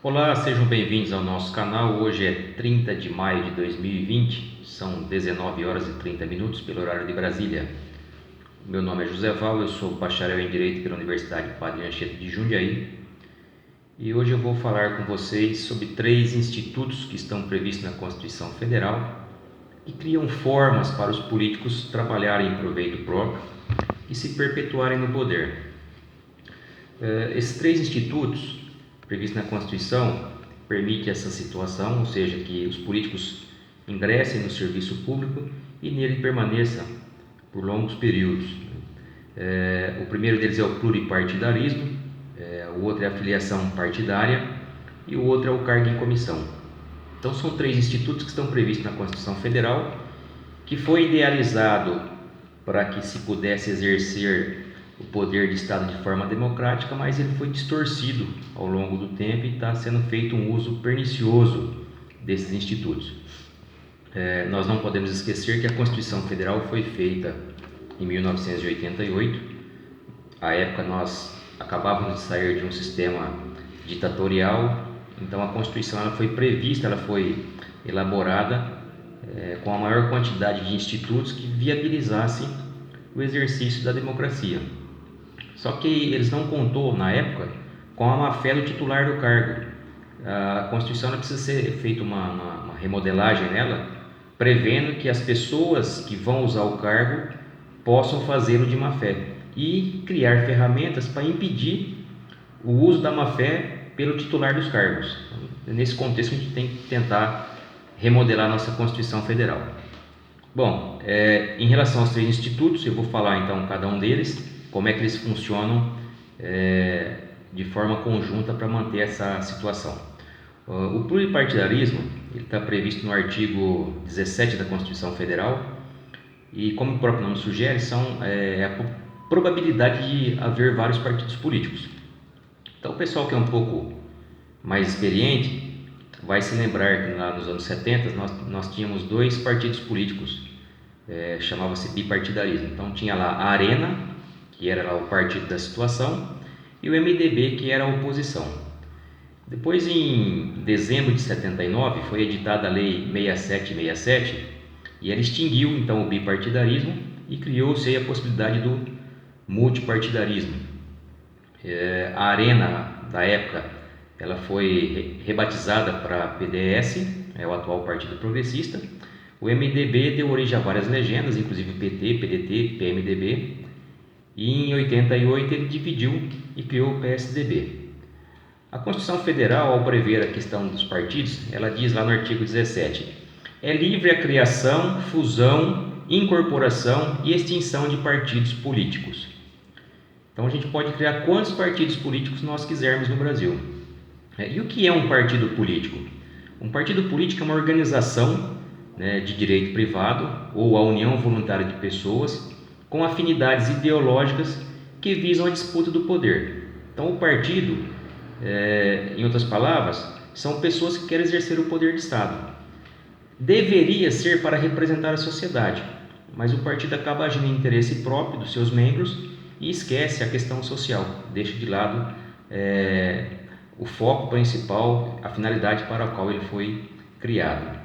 Olá, sejam bem-vindos ao nosso canal. Hoje é 30 de maio de 2020, são 19 horas e 30 minutos pelo horário de Brasília. Meu nome é José Val, eu sou bacharel em Direito pela Universidade Padre Anchieta de Jundiaí e hoje eu vou falar com vocês sobre 3 institutos que estão previstos na Constituição Federal que criam formas para os políticos trabalharem em proveito próprio e se perpetuarem no poder. Esses 3 institutos previstos na Constituição permitem essa situação, ou seja, que os políticos ingressem no serviço público e nele permaneçam por longos períodos. O primeiro deles é o pluripartidarismo, o outro é a filiação partidária e o outro é o cargo em comissão. Então são 3 institutos que estão previstos na Constituição Federal, que foi idealizado para que se pudesse exercer o poder de Estado de forma democrática, mas ele foi distorcido ao longo do tempo e está sendo feito um uso pernicioso desses institutos. Nós não podemos esquecer que a Constituição Federal foi feita em 1988. À época nós acabávamos de sair de um sistema ditatorial, então a Constituição ela foi prevista, ela foi elaborada com a maior quantidade de institutos que viabilizassem o exercício da democracia. Só que eles não contou na época com a má-fé do titular do cargo. A Constituição precisa ser feita uma remodelagem nela, prevendo que as pessoas que vão usar o cargo possam fazê-lo de má-fé e criar ferramentas para impedir o uso da má-fé pelo titular dos cargos. Então, nesse contexto a gente tem que tentar remodelar a nossa Constituição Federal. Bom, em relação aos 3 institutos, eu vou falar então cada um deles, como é que eles funcionam de forma conjunta para manter essa situação. O pluripartidarismo está previsto no artigo 17 da Constituição Federal e, como o próprio nome sugere, a probabilidade de haver vários partidos políticos. Então o pessoal que é um pouco mais experiente vai se lembrar que lá nos anos 70 nós tínhamos 2 partidos políticos, chamava-se bipartidarismo. Então tinha lá a Arena, que era lá o partido da situação, e o MDB, que era a oposição. Depois, em dezembro de 79, foi editada a Lei 6767 e ela extinguiu então o bipartidarismo e criou-se aí a possibilidade do multipartidarismo. A Arena, da época, ela foi rebatizada para PDS, é o atual Partido Progressista. O MDB deu origem a várias legendas, inclusive PT, PDT, PMDB. E em 88 ele dividiu e criou o PSDB. A Constituição Federal, ao prever a questão dos partidos, ela diz lá no artigo 17: é livre a criação, fusão, incorporação e extinção de partidos políticos. Então a gente pode criar quantos partidos políticos nós quisermos no Brasil. E o que é um partido político? Um partido político é uma organização de direito privado ou a união voluntária de pessoas com afinidades ideológicas que visam a disputa do poder. Então o partido, em outras palavras, são pessoas que querem exercer o poder de Estado. Deveria ser para representar a sociedade, mas o partido acaba agindo em interesse próprio dos seus membros e esquece a questão social, deixa de lado o foco principal, a finalidade para a qual ele foi criado.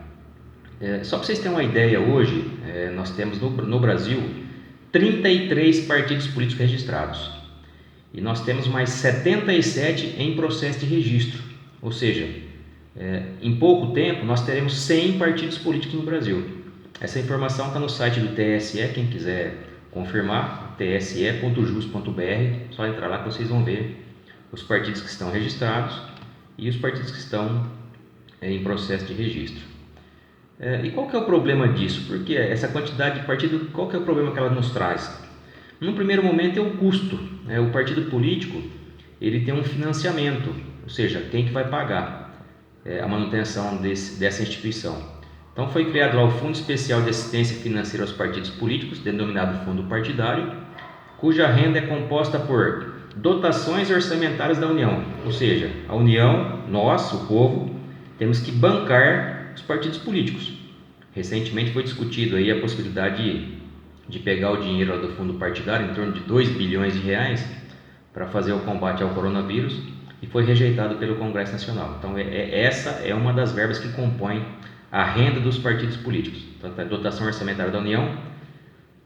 Só para vocês terem uma ideia, hoje nós temos no Brasil 33 partidos políticos registrados e nós temos mais 77 em processo de registro, ou seja, em pouco tempo nós teremos 100 partidos políticos no Brasil. Essa informação está no site do TSE, quem quiser confirmar, tse.jus.br, só entrar lá que vocês vão ver os partidos que estão registrados e os partidos que estão em processo de registro. E qual que é o problema disso? Porque essa quantidade de partido, qual que é o problema que ela nos traz? No primeiro momento é o custo. O partido político ele tem um financiamento, ou seja, quem que vai pagar a manutenção dessa instituição. Então foi criado lá o Fundo Especial de Assistência Financeira aos Partidos Políticos, denominado Fundo Partidário, cuja renda é composta por dotações orçamentárias da União, ou seja, a União, nós, o povo, temos que bancar os partidos políticos. Recentemente foi discutido aí a possibilidade de pegar o dinheiro do fundo partidário, em torno de 2 bilhões de reais, para fazer o combate ao coronavírus, e foi rejeitado pelo Congresso Nacional. Então essa é uma das verbas que compõem a renda dos partidos políticos. Então, a dotação orçamentária da União.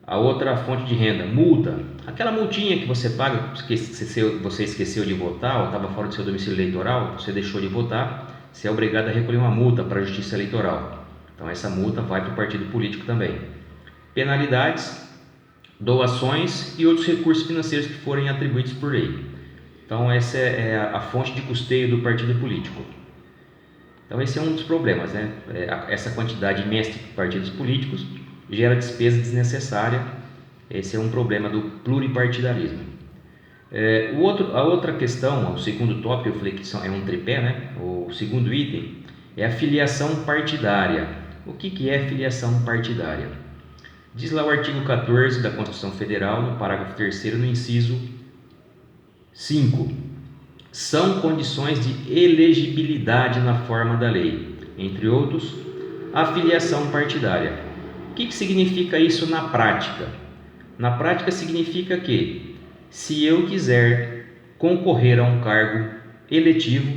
A outra fonte de renda, multa, aquela multinha que você paga porque você esqueceu de votar ou estava fora do seu domicílio eleitoral, você deixou de votar, você é obrigado a recolher uma multa para a Justiça Eleitoral. Então essa multa vai para o partido político também. Penalidades, doações e outros recursos financeiros que forem atribuídos por lei. Então essa é a fonte de custeio do partido político. Então esse é um dos problemas, né? Essa quantidade imensa de partidos políticos gera despesa desnecessária. Esse é um problema do pluripartidarismo. A outra questão, o segundo tópico, eu falei que é um tripé, né? O segundo item é a filiação partidária. O que é filiação partidária? Diz lá o artigo 14 da Constituição Federal, no parágrafo 3º, no inciso 5. São condições de elegibilidade na forma da lei, entre outros, a filiação partidária. O que significa isso na prática? Na prática significa que, se eu quiser concorrer a um cargo eletivo,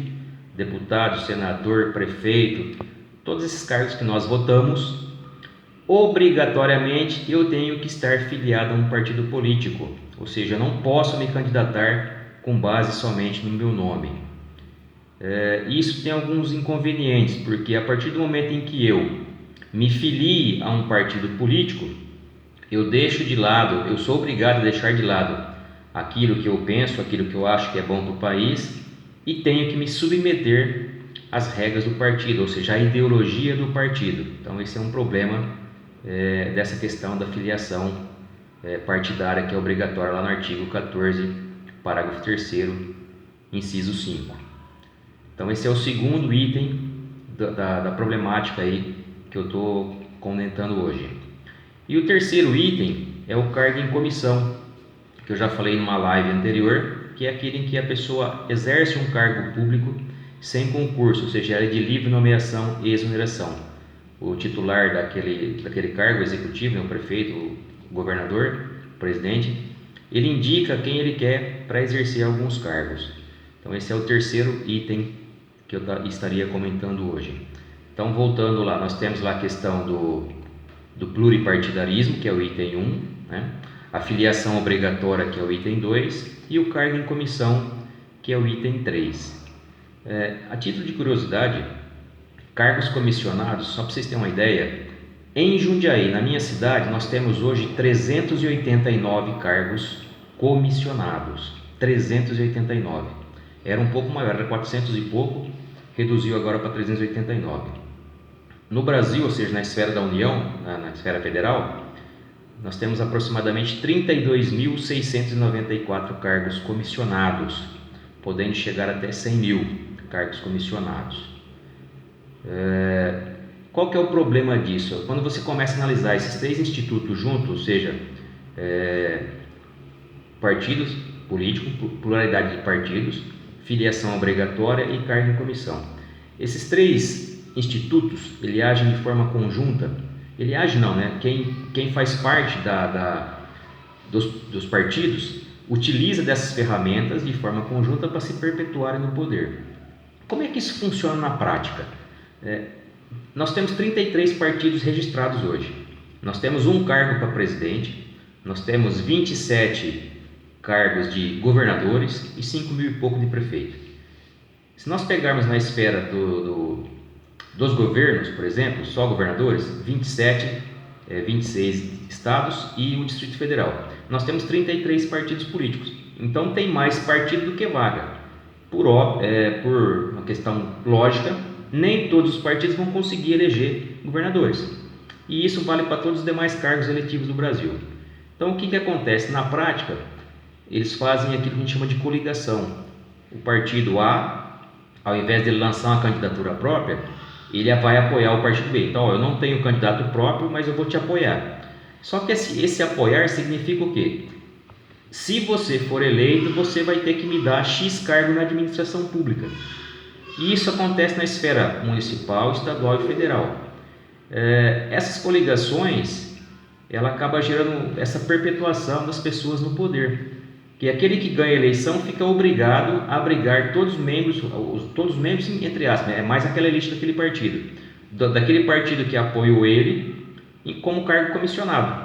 deputado, senador, prefeito, todos esses cargos que nós votamos, obrigatoriamente eu tenho que estar filiado a um partido político, ou seja, eu não posso me candidatar com base somente no meu nome. Isso tem alguns inconvenientes, porque a partir do momento em que eu me filie a um partido político, eu deixo de lado, eu sou obrigado a deixar de lado aquilo que eu penso, aquilo que eu acho que é bom para o país, e tenho que me submeter às regras do partido, ou seja, à ideologia do partido. Então esse é um problema dessa questão da filiação partidária, que é obrigatória lá no artigo 14, parágrafo 3º, inciso 5. Então esse é o segundo item da problemática aí que eu estou comentando hoje. E o terceiro item é o cargo em comissão, que eu já falei numa live anterior, que é aquele em que a pessoa exerce um cargo público sem concurso, ou seja, é de livre nomeação e exoneração. O titular daquele cargo executivo, o prefeito, o governador, o presidente, ele indica quem ele quer para exercer alguns cargos. Então esse é o terceiro item que eu estaria comentando hoje. Então, voltando lá, nós temos lá a questão do pluripartidarismo, que é o item 1, né? A filiação obrigatória, que é o item 2, e o cargo em comissão, que é o item 3. A título de curiosidade, cargos comissionados, só para vocês terem uma ideia, em Jundiaí, na minha cidade, nós temos hoje 389 cargos comissionados. 389. Era um pouco maior, era 400 e pouco, reduziu agora para 389. No Brasil, ou seja, na esfera da União, na esfera federal, nós temos aproximadamente 32.694 cargos comissionados, podendo chegar até 100 mil cargos comissionados. Qual que é o problema disso? Quando você começa a analisar esses três institutos juntos, ou seja, partidos políticos, pluralidade de partidos, filiação obrigatória e cargo em comissão. Esses três institutos, ele agem de forma conjunta. Ele age não, né? Quem faz parte dos partidos utiliza dessas ferramentas de forma conjunta para se perpetuarem no poder. Como é que isso funciona na prática? Nós temos 33 partidos registrados hoje. Nós temos um cargo para presidente, nós temos 27 cargos de governadores e 5 mil e pouco de prefeito. Se nós pegarmos na esfera dos governos, por exemplo, só governadores, 27, 26 estados e o Distrito Federal. Nós temos 33 partidos políticos, então tem mais partido do que vaga. Por uma questão lógica, nem todos os partidos vão conseguir eleger governadores. E isso vale para todos os demais cargos eletivos do Brasil. Então o que acontece? Na prática, eles fazem aquilo que a gente chama de coligação. O partido A, ao invés de lançar uma candidatura própria, ele vai apoiar o partido B. Então, eu não tenho candidato próprio, mas eu vou te apoiar. Só que esse apoiar significa o quê? Se você for eleito, você vai ter que me dar X cargo na administração pública. E isso acontece na esfera municipal, estadual e federal. Essas coligações, ela acaba gerando essa perpetuação das pessoas no poder. O que aquele que ganha a eleição fica obrigado a abrigar todos os membros entre aspas, é mais aquela elite daquele partido, daquele partido que apoiou ele, e como cargo comissionado.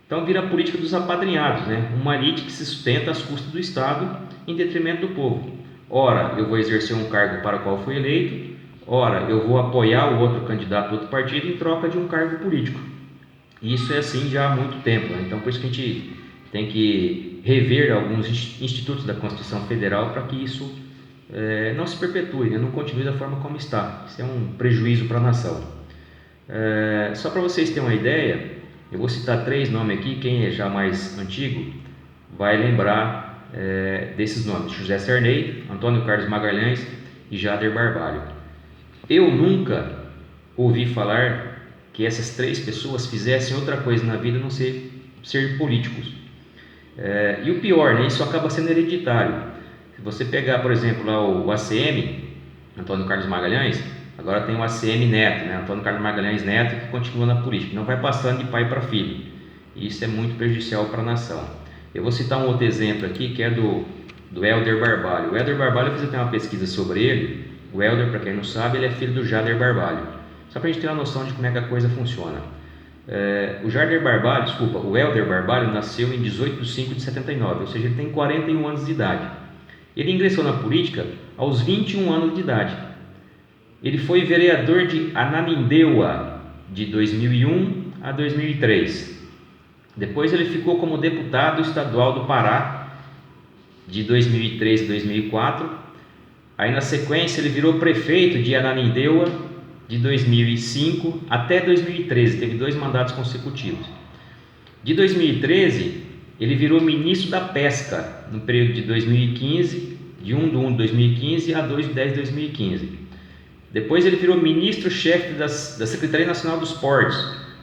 Então vira a política dos apadrinhados, né? Uma elite que se sustenta às custas do Estado em detrimento do povo. Ora, eu vou exercer um cargo para o qual fui eleito, ora, eu vou apoiar o outro candidato do outro partido em troca de um cargo político. E isso é assim já há muito tempo, né? Então por isso que a gente tem que rever alguns institutos da Constituição Federal para que isso não se perpetue, né? Não continue da forma como está. Isso é um prejuízo para a nação. Só para vocês terem uma ideia, eu vou citar 3 nomes aqui. Quem é já mais antigo vai lembrar desses nomes: José Sarney, Antônio Carlos Magalhães e Jader Barbalho. Eu nunca ouvi falar que essas 3 pessoas fizessem outra coisa na vida a não ser políticos. E o pior, né, isso acaba sendo hereditário. Se você pegar, por exemplo, lá o ACM, Antônio Carlos Magalhães, agora tem o ACM Neto, né, Antônio Carlos Magalhães Neto, que continua na política, não vai passando de pai para filho. E isso é muito prejudicial para a nação. Eu vou citar um outro exemplo aqui, que é do Helder Barbalho. O Helder Barbalho, eu fiz até uma pesquisa sobre ele. O Helder, para quem não sabe, ele é filho do Jader Barbalho. Só para a gente ter uma noção de como é que a coisa funciona. O Helder Barbalho nasceu em 18 de 5 de 79, ou seja, ele tem 41 anos de idade. Ele ingressou na política aos 21 anos de idade. Ele foi vereador de Ananindeua de 2001 a 2003. Depois ele ficou como deputado estadual do Pará de 2003 a 2004. Aí na sequência ele virou prefeito de Ananindeua de 2005 até 2013, teve 2 mandatos consecutivos. De 2013 ele virou ministro da Pesca no período de 2015, de 1 de 1 de 2015 a 2 de 10 de 2015. Depois ele virou ministro-chefe da Secretaria Nacional dos Portos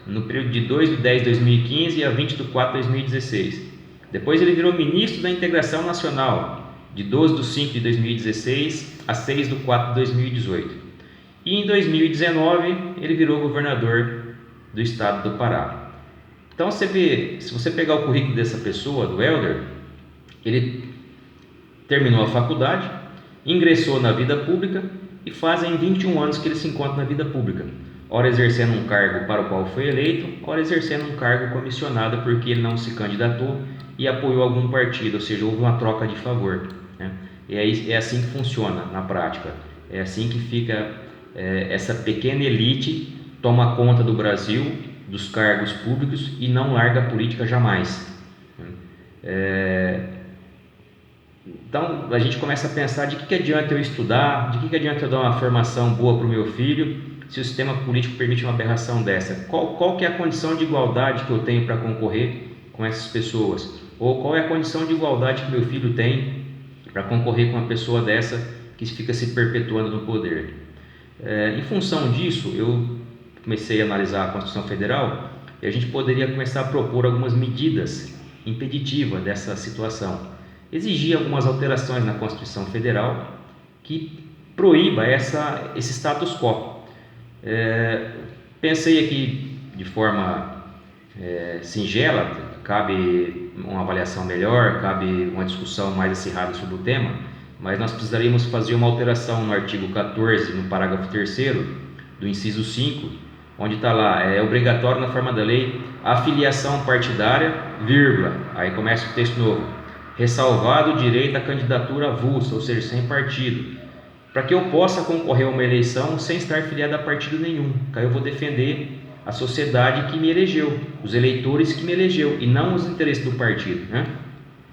no período de 2 de 10 de 2015 a 20 de 4 de 2016. Depois ele virou ministro da Integração Nacional de 12 de 5 de 2016 a 6 de 4 de 2018. E em 2019 ele virou governador do estado do Pará. Então você vê, se você pegar o currículo dessa pessoa, do Helder, ele terminou a faculdade, ingressou na vida pública e fazem 21 anos que ele se encontra na vida pública. Ora exercendo um cargo para o qual foi eleito, ora exercendo um cargo comissionado porque ele não se candidatou e apoiou algum partido, ou seja, houve uma troca de favor, né? E é assim que funciona na prática. É assim que fica essa pequena elite toma conta do Brasil, dos cargos públicos e não larga a política jamais. Então a gente começa a pensar: de que adianta eu estudar, de que adianta eu dar uma formação boa para o meu filho, se o sistema político permite uma aberração dessa? Qual que é a condição de igualdade que eu tenho para concorrer com essas pessoas? Ou qual é a condição de igualdade que meu filho tem para concorrer com uma pessoa dessa que fica se perpetuando no poder? Em função disso, eu comecei a analisar a Constituição Federal e a gente poderia começar a propor algumas medidas impeditivas dessa situação. Exigir algumas alterações na Constituição Federal que proíba esse status quo. Pensei aqui de forma singela, cabe uma avaliação melhor, cabe uma discussão mais acirrada sobre o tema, mas nós precisaríamos fazer uma alteração no artigo 14, no parágrafo 3º, do inciso 5, onde está lá: é obrigatório na forma da lei a filiação partidária, vírgula, aí começa o texto novo, ressalvado o direito à candidatura avulsa, ou seja, sem partido, para que eu possa concorrer a uma eleição sem estar filiado a partido nenhum, que aí eu vou defender a sociedade que me elegeu, os eleitores que me elegeu, e não os interesses do partido, né?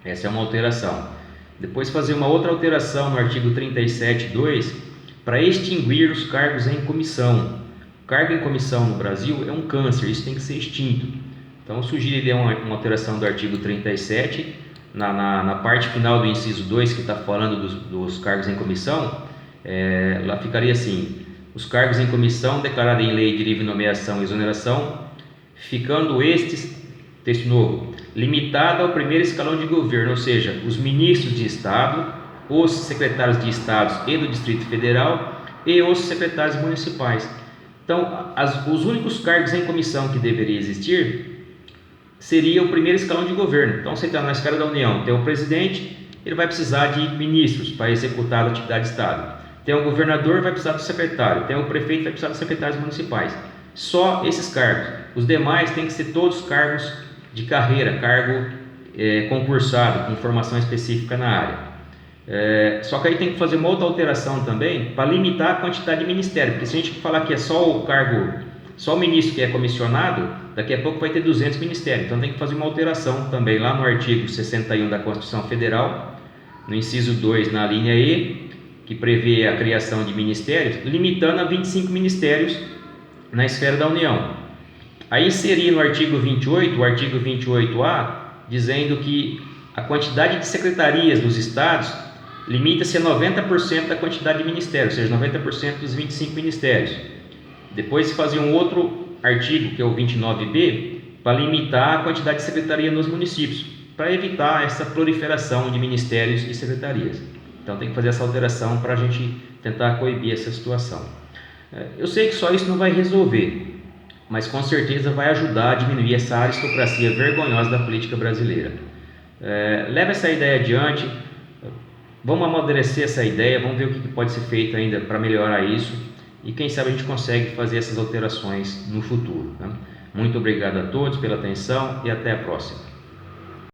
Essa é uma alteração. Depois fazer uma outra alteração no artigo 37.2 para extinguir os cargos em comissão. O cargo em comissão no Brasil é um câncer, isso tem que ser extinto. Então eu sugiro uma alteração do artigo 37, na parte final do inciso 2, que está falando dos cargos em comissão, lá ficaria assim: os cargos em comissão declarados em lei de livre nomeação e exoneração, ficando estes, texto novo, limitado ao primeiro escalão de governo, ou seja, os ministros de Estado, os secretários de Estados e do Distrito Federal e os secretários municipais. Então, os únicos cargos em comissão que deveria existir seria o primeiro escalão de governo. Então, você está na esfera da União, tem o presidente, ele vai precisar de ministros para executar a atividade de Estado. Tem o governador, vai precisar do secretário. Tem o prefeito, vai precisar dos secretários municipais. Só esses cargos. Os demais têm que ser todos cargos de carreira, cargo concursado, com formação específica na área. Só que aí tem que fazer uma outra alteração também para limitar a quantidade de ministério, porque se a gente falar que é só o cargo, só o ministro que é comissionado, daqui a pouco vai ter 200 ministérios. Então tem que fazer uma alteração também lá no artigo 61 da Constituição Federal, no inciso 2, na linha E, que prevê a criação de ministérios, limitando a 25 ministérios na esfera da União. Aí seria no artigo 28, o artigo 28A, dizendo que a quantidade de secretarias dos estados limita-se a 90% da quantidade de ministérios, ou seja, 90% dos 25 ministérios. Depois se fazia um outro artigo, que é o 29B, para limitar a quantidade de secretaria nos municípios, para evitar essa proliferação de ministérios e secretarias. Então tem que fazer essa alteração para a gente tentar coibir essa situação. Eu sei que só isso não vai resolver, mas com certeza vai ajudar a diminuir essa aristocracia vergonhosa da política brasileira. Leva essa ideia adiante, vamos amadurecer essa ideia, vamos ver o que pode ser feito ainda para melhorar isso e quem sabe a gente consegue fazer essas alterações no futuro, né? Muito obrigado a todos pela atenção e até a próxima.